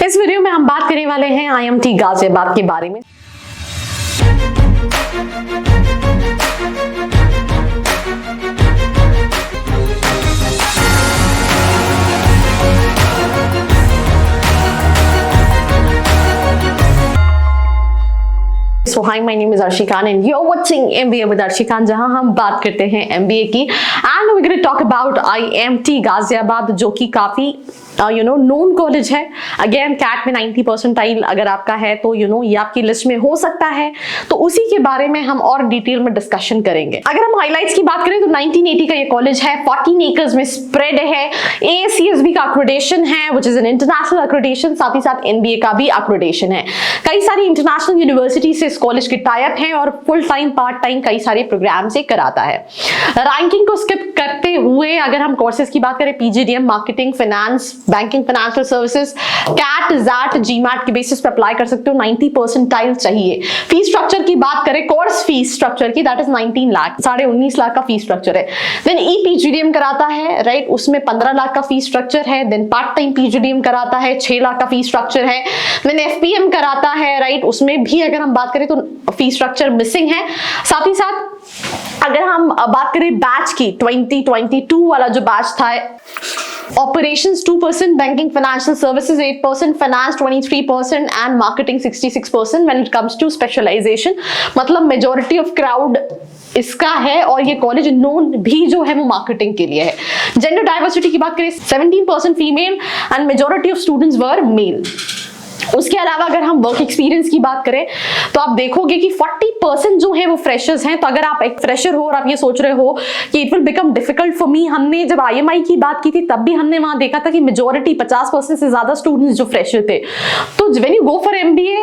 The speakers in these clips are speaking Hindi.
इस वीडियो में हम बात करने वाले हैं IMT गाजियाबाद के बारे में। So hi, my name is Arshi Khan and you're watching MBA with Arshi Khan, जहां हम बात करते हैं MBA की and we're going to talk about IMT Ghaziabad, जो कि काफी नोन कॉलेज है। अगेन कैट में 90 परसेंटाइल अगर आपका है तो ये आपकी लिस्ट में हो सकता है, तो उसी के बारे में हम और डिटेल में डिस्कशन करेंगे। अगर हम हाइलाइट्स की बात करें तो 1980 का ये कॉलेज है, 14 एकर्स में स्प्रेड है, AACSB का अक्रेडिटेशन है which is an international accreditation, साथ ही साथ NBA का भी अक्रेडिटेशन है। कई सारी इंटरनेशनल यूनिवर्सिटी से इस कॉलेज के टाई अप है और फुल टाइम पार्ट टाइम कई सारे प्रोग्राम से कराता है। रैंकिंग को स्किप करते हुए अगर हम कोर्सेज की बात करें, PGDM, marketing, finance, banking, financial services, CAT, XAT, GMAT के बेसिस पे अप्लाई कर सकते हो। 90 परसेंटाइल चाहिए। फीस स्ट्रक्चर की बात करें, कोर्स फीस स्ट्रक्चर की, दैट इज 19 लाख, 19.5 लाख का फीस स्ट्रक्चर है। देन PGDM कराता है, राइट, उसमें 15 लाख का फीस स्ट्रक्चर है। देन पार्ट टाइम PGDM कराता है, 6 लाख का फीस स्ट्रक्चर है। देन FPM कराता है, राइट, उसमें भी अगर हम बात करें तो फीस स्ट्रक्चर मिसिंग है। साथ ही साथ अगर हम बात करें बैच की, 2022 वाला जो बैच था, Operations 2%, Banking Financial Services 8%, Finance 23% and Marketing 66% when it comes to specialization। मतलब majority of crowd इसका है और ये कॉलेज नोन भी जो है वो मार्केटिंग के लिए है। जेंडर डाइवर्सिटी की बात करें, 17% female and majority of students were male. उसके अलावा अगर हम वर्क एक्सपीरियंस की बात करें तो आप देखोगे कि 40% जो है वो फ्रेशर्स हैं। तो अगर आप एक फ्रेशर हो और आप ये सोच रहे हो कि it will become difficult for me, हमने जब IMI की बात की थी तब भी हमने वहां देखा था कि मेजॉरिटी 50% से ज्यादा स्टूडेंट्स जो फ्रेशर थे। तो when you go for MBA,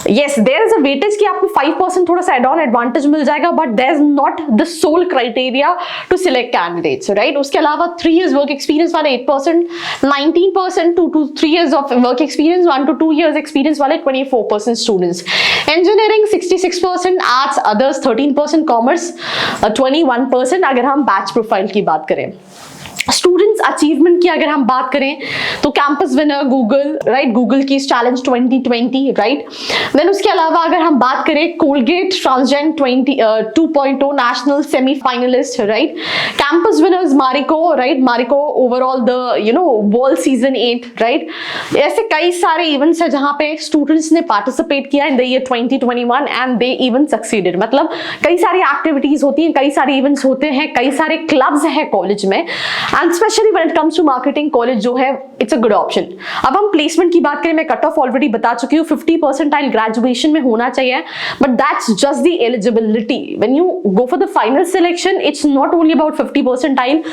yes there is a weightage कि आपको 5% थोड़ा सा एड ऑन एडवांटेज मिल जाएगा, but there is not the sole criteria to select candidates, right. उसके अलावा 3 years वर्क एक्सपीरियंस वाले 8%, 19% 2 to 3 years of work experience, 1 to 2 years experience वाले 24% students. Engineering 66%, arts others 13%, commerce 21%। अगर हम बैच प्रोफाइल की बात करें, स्टूडेंट्स अचीवमेंट की अगर हम बात करें तो campus winner Google, right, Google की चैलेंज 2020, राइट। देन उसके अलावा अगर हम बात करें Colgate transcend 2.0 national semifinalist, right. Campus winners Marico, right, Marico overall the world season 8, right. ऐसे कई सारे इवेंट्स है जहां पे स्टूडेंट्स ने पार्टिसिपेट किया in the year 2021 and they even succeeded. मतलब कई सारी एक्टिविटीज होती हैं, कई सारे इवेंट्स होते हैं, कई सारे क्लब्स है कॉलेज में, and specially when it comes to marketing college जो है इट्स अ गुड ऑप्शन। अब हम प्लेसमेंट की बात करें, मैं कट ऑफ ऑलरेडी बता चुकी हूँ, 50 परसेंटाइल ग्रेजुएशन में होना चाहिए, but that's just the eligibility. When you go for the final selection, it's not only about 50 percentile,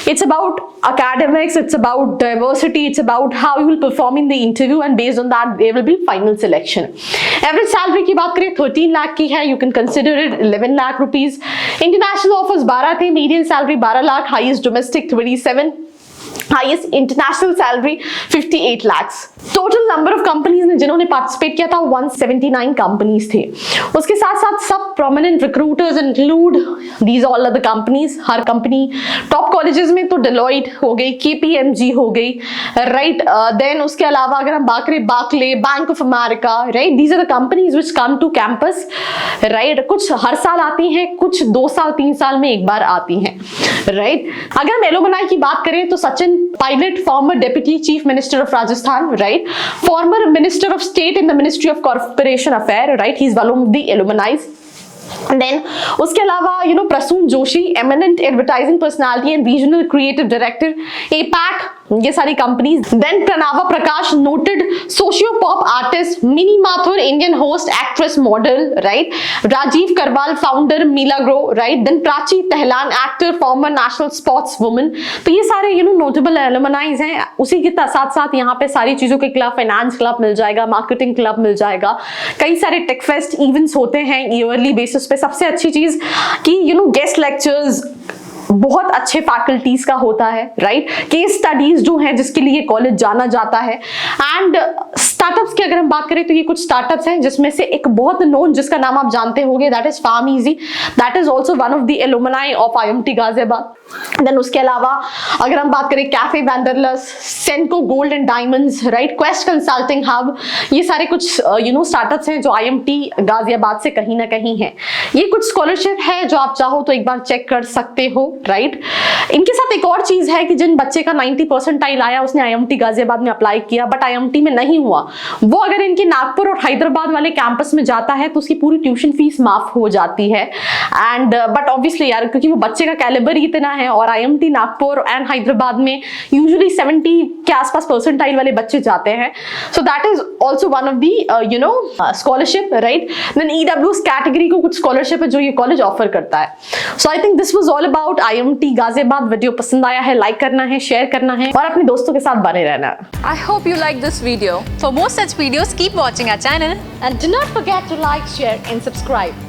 it's about academics, it's about diversity, it's about how you will perform in the interview and based on that there will be final selection। Average salary की बात करें 13 लाख की है, you can consider it 11 lakh rupees. International offers 12 थे, median salary 12 lakh, highest domestic 27, highest international salary 58 lakhs। Total number of companies ने जिन्होंने पार्टिसिपेट किया था 179 कंपनीज थे। उसके साथ साथ सब prominent recruiters include these all other companies. Her company top colleges में तो डेलॉइट हो गई, KPMG हो गई, राइट। देन उसके अलावा अगर हम बात करें Barclays, bank of America, right, these are the companies which come to campus, right. कुछ हर साल आती हैं, कुछ 2 साल 3 साल में एक बार आती हैं, राइट। अगर हम एलुमनाई की बात करें तो Sachin Pilot, former Deputy Chief Minister of Rajasthan, right? Former Minister of State in the Ministry of Corporation Affairs, right? He's one of the alumni. Then उसके अलावा Prasoon Joshi, eminent advertising personality and regional creative director, APAC, ये सारी companies. Then Pranava Prakash, noted socio pop artist, Mini Mathur, Indian host, actress, model, right. Rajiv Karwal, founder, Milagro, right. Then Prachi Tahlan, actor, former national sportswoman. तो ये सारे नोटेबल एलुमनाइज हैं। उसी के साथ साथ यहाँ पे सारी चीजों के क्लब, फाइनेंस क्लब मिल जाएगा, मार्केटिंग क्लब मिल जाएगा, कई सारे टेक फेस्ट इवेंट्स होते हैं ईयरली बेसिस पे। सबसे अच्छी चीज कि गेस्ट लेक्चर्स बहुत अच्छे फैकल्टीज का होता है, राइट। केस स्टडीज जो है जिसके लिए कॉलेज जाना जाता है, एंड स्टार्टअप्स की अगर हम बात करें तो ये कुछ स्टार्टअप्स हैं जिसमें से एक बहुत नोन जिसका नाम आप जानते होंगे, that is PharmEasy. That is also one of the alumni of IMT Ghaziabad. Then उसके अलावा अगर हम बात करें cafe Wanderlust, Senco gold and diamonds, right, Quest consulting hub, ये सारे कुछ स्टार्टअप्स हैं जो IMT गाजियाबाद से कहीं ना कहीं हैं। ये कुछ स्कॉलरशिप है जो आप चाहो तो एक बार चेक कर सकते हो, राइट। इनके साथ एक और चीज है कि जिन बच्चे का 90 परसेंटाइल आया उसने IMT गाजियाबाद में अप्लाई किया बट IMT में नहीं हुआ, वो अगर इनके नागपुर और हैदराबाद वाले कैंपस में जाता है तो उसकी पूरी ट्यूशन फीस माफ हो जाती है। एंड बट ऑब्वियसली यार, क्योंकि वो बच्चे का कैलिबर ही इतना है और IMT नागपुर एंड हैदराबाद में यूजुअली 70 के आसपास परसेंटाइल वाले बच्चे जाते हैं, so that is also one of the scholarship, right. Then EWS category को कुछ स्कॉलरशिप है जो ये कॉलेज ऑफर करता है। So I think this was all about IMT Ghaziabad. Video पसंद आया है, लाइक करना है, शेयर करना है और अपने दोस्तों के साथ बने रहना है। I hope you like this video. For more such videos, keep watching our channel. And do not forget to like, share and subscribe.